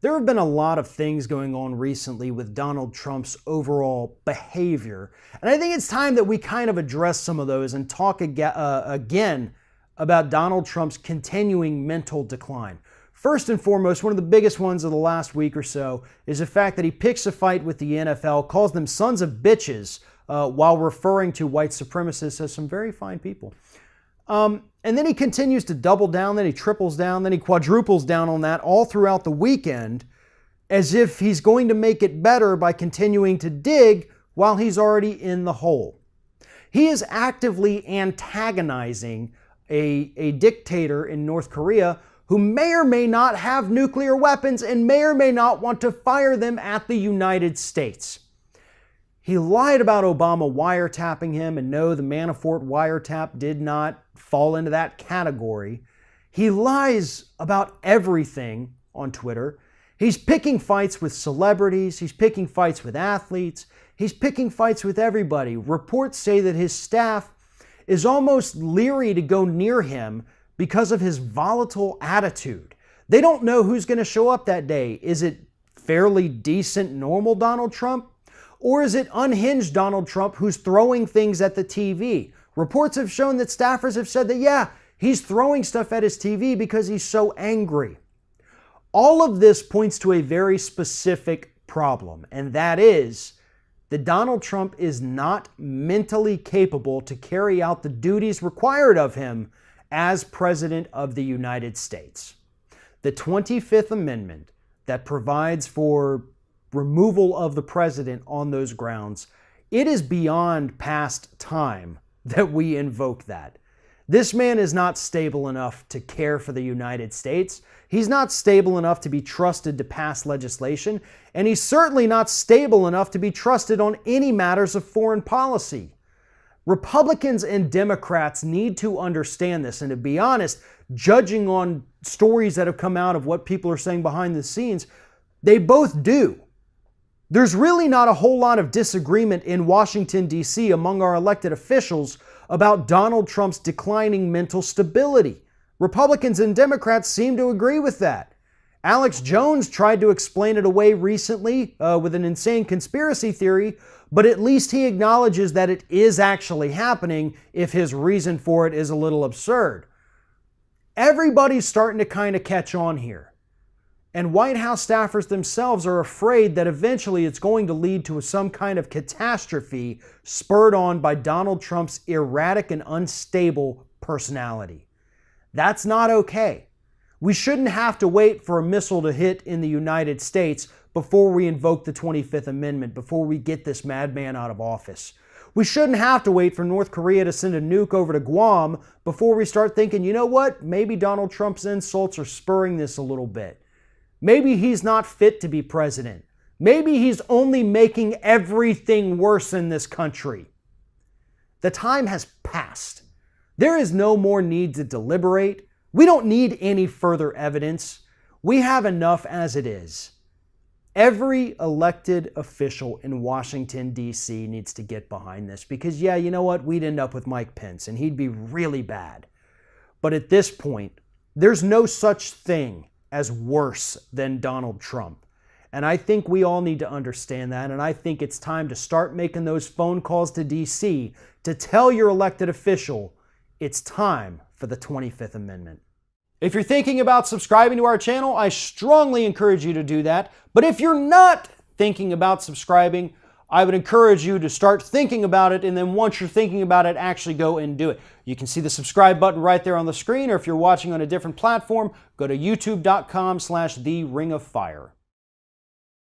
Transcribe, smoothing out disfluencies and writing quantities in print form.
There have been a lot of things going on recently with Donald Trump's overall behavior, and I think it's time that we kind of address some of those and talk again about Donald Trump's continuing mental decline. First and foremost, one of the biggest ones of the last week or so is the fact that he picks a fight with the NFL, calls them sons of bitches, while referring to white supremacists as some very fine people. And then he continues to double down, then he triples down, then he quadruples down on that all throughout the weekend, as if he's going to make it better by continuing to dig while he's already in the hole. He is actively antagonizing a dictator in North Korea who may or may not have nuclear weapons and may or may not want to fire them at the United States. He lied about Obama wiretapping him, and no, the Manafort wiretap did not fall into that category. He lies about everything on Twitter. He's picking fights with celebrities. He's picking fights with athletes. He's picking fights with everybody. Reports say that his staff is almost leery to go near him because of his volatile attitude. They don't know who's going to show up that day. Is it fairly decent, normal Donald Trump? Or is it unhinged Donald Trump who's throwing things at the TV? Reports have shown that staffers have said that, yeah, he's throwing stuff at his TV because he's so angry. All of this points to a very specific problem, and that is that Donald Trump is not mentally capable to carry out the duties required of him as President of the United States. The 25th Amendment that provides for removal of the president on those grounds, it is beyond past time that we invoke that. This man is not stable enough to care for the United States. He's not stable enough to be trusted to pass legislation, and he's certainly not stable enough to be trusted on any matters of foreign policy. Republicans and Democrats need to understand this, and to be honest, judging on stories that have come out of what people are saying behind the scenes, they both do. There's really not a whole lot of disagreement in Washington, D.C. among our elected officials about Donald Trump's declining mental stability. Republicans and Democrats seem to agree with that. Alex Jones tried to explain it away recently with an insane conspiracy theory, but at least he acknowledges that it is actually happening if his reason for it is a little absurd. Everybody's starting to kind of catch on here. And White House staffers themselves are afraid that eventually it's going to lead to some kind of catastrophe spurred on by Donald Trump's erratic and unstable personality. That's not okay. We shouldn't have to wait for a missile to hit in the United States before we invoke the 25th Amendment, before we get this madman out of office. We shouldn't have to wait for North Korea to send a nuke over to Guam before we start thinking, you know what, maybe Donald Trump's insults are spurring this a little bit. Maybe he's not fit to be president. Maybe he's only making everything worse in this country. The time has passed. There is no more need to deliberate. We don't need any further evidence. We have enough as it is. Every elected official in Washington, D.C. needs to get behind this because, yeah, you know what? We'd end up with Mike Pence and he'd be really bad. But at this point, there's no such thing as worse than Donald Trump. And I think we all need to understand that, and I think it's time to start making those phone calls to D.C. to tell your elected official it's time for the 25th Amendment. If you're thinking about subscribing to our channel, I strongly encourage you to do that. But if you're not thinking about subscribing, I would encourage you to start thinking about it, and then once you're thinking about it, actually go and do it. You can see the subscribe button right there on the screen, or if you're watching on a different platform, go to youtube.com/theringofFire.